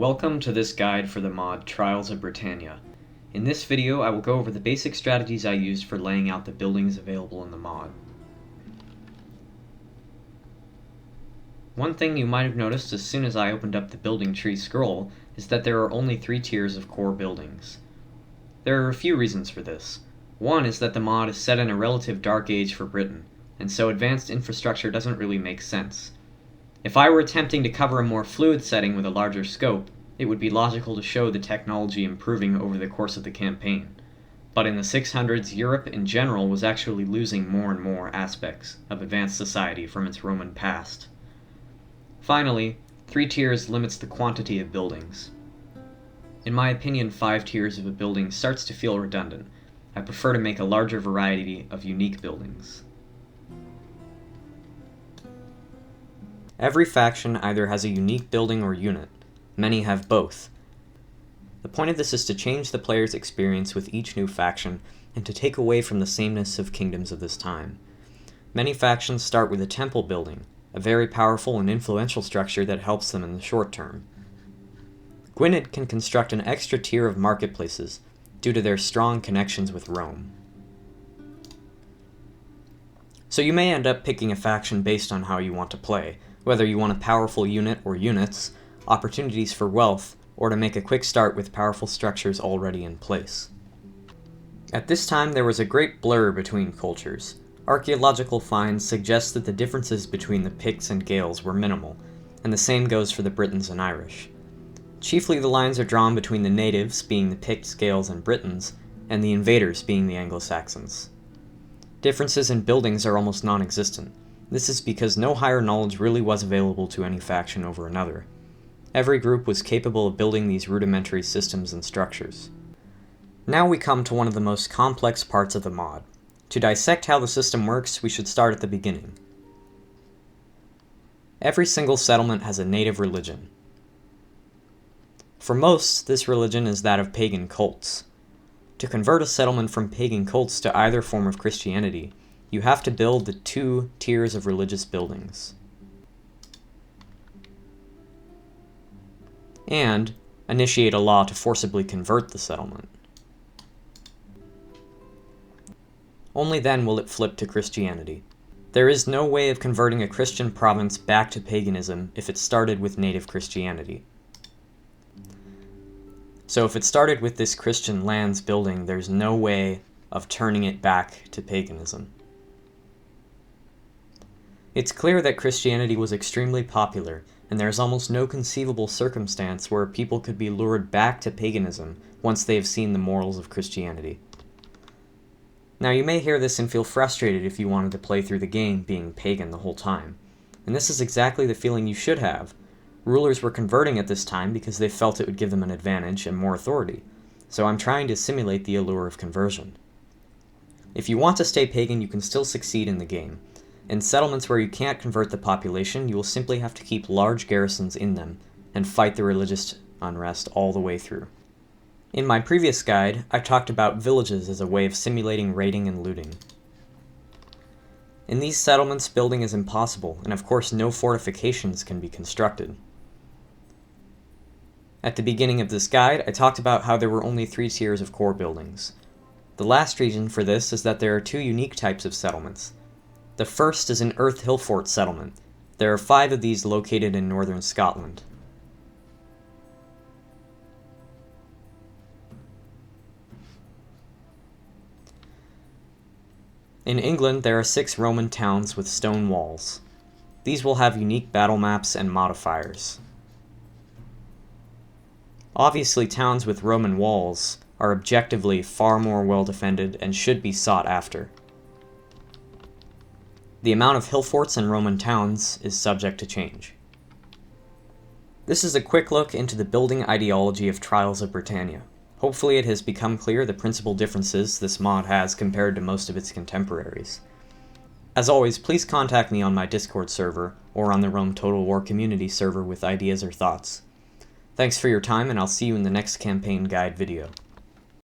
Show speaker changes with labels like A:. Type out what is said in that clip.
A: Welcome to this guide for the mod Trials of Britannia. In this video I will go over the basic strategies I used for laying out the buildings available in the mod. One thing you might have noticed as soon as I opened up the building tree scroll is that there are only 3 tiers of core buildings. There are a few reasons for this. One is that the mod is set in a relative dark age for Britain, and so advanced infrastructure doesn't really make sense. If I were attempting to cover a more fluid setting with a larger scope, it would be logical to show the technology improving over the course of the campaign. But in the 600s, Europe in general was actually losing more and more aspects of advanced society from its Roman past. Finally, 3 tiers limits the quantity of buildings. In my opinion, 5 tiers of a building starts to feel redundant. I prefer to make a larger variety of unique buildings. Every faction either has a unique building or unit. Many have both. The point of this is to change the player's experience with each new faction and to take away from the sameness of kingdoms of this time. Many factions start with a temple building, a very powerful and influential structure that helps them in the short term. Gwynedd can construct an extra tier of marketplaces due to their strong connections with Rome. So you may end up picking a faction based on how you want to play, whether you want a powerful unit or units, opportunities for wealth, or to make a quick start with powerful structures already in place. At this time there was a great blur between cultures. Archaeological finds suggest that the differences between the Picts and Gaels were minimal, and the same goes for the Britons and Irish. Chiefly the lines are drawn between the natives, being the Picts, Gaels, and Britons, and the invaders, being the Anglo-Saxons. Differences in buildings are almost non-existent. This is because no higher knowledge really was available to any faction over another. Every group was capable of building these rudimentary systems and structures. Now we come to one of the most complex parts of the mod. To dissect how the system works, we should start at the beginning. Every single settlement has a native religion. For most, this religion is that of pagan cults. To convert a settlement from pagan cults to either form of Christianity, you have to build the 2 tiers of religious buildings. And initiate a law to forcibly convert the settlement. Only then will it flip to Christianity. There is no way of converting a Christian province back to paganism if it started with native Christianity. So if it started with this Christian lands building, there's no way of turning it back to paganism. It's clear that Christianity was extremely popular, and there is almost no conceivable circumstance where people could be lured back to paganism once they have seen the morals of Christianity. Now you may hear this and feel frustrated if you wanted to play through the game being pagan the whole time, and this is exactly the feeling you should have. Rulers were converting at this time because they felt it would give them an advantage and more authority, so I'm trying to simulate the allure of conversion. If you want to stay pagan, you can still succeed in the game. In settlements where you can't convert the population, you will simply have to keep large garrisons in them and fight the religious unrest all the way through. In my previous guide, I talked about villages as a way of simulating raiding and looting. In these settlements, building is impossible, and of course no fortifications can be constructed. At the beginning of this guide, I talked about how there were only 3 tiers of core buildings. The last reason for this is that there are 2 unique types of settlements. The first is an earth hill fort settlement. There are 5 of these located in northern Scotland. In England, there are 6 Roman towns with stone walls. These will have unique battle maps and modifiers. Obviously, towns with Roman walls are objectively far more well defended and should be sought after. The amount of hill forts in Roman towns is subject to change. This is a quick look into the building ideology of Trials of Britannia. Hopefully it has become clear the principal differences this mod has compared to most of its contemporaries. As always, please contact me on my Discord server or on the Rome Total War community server with ideas or thoughts. Thanks for your time, and I'll see you in the next campaign guide video.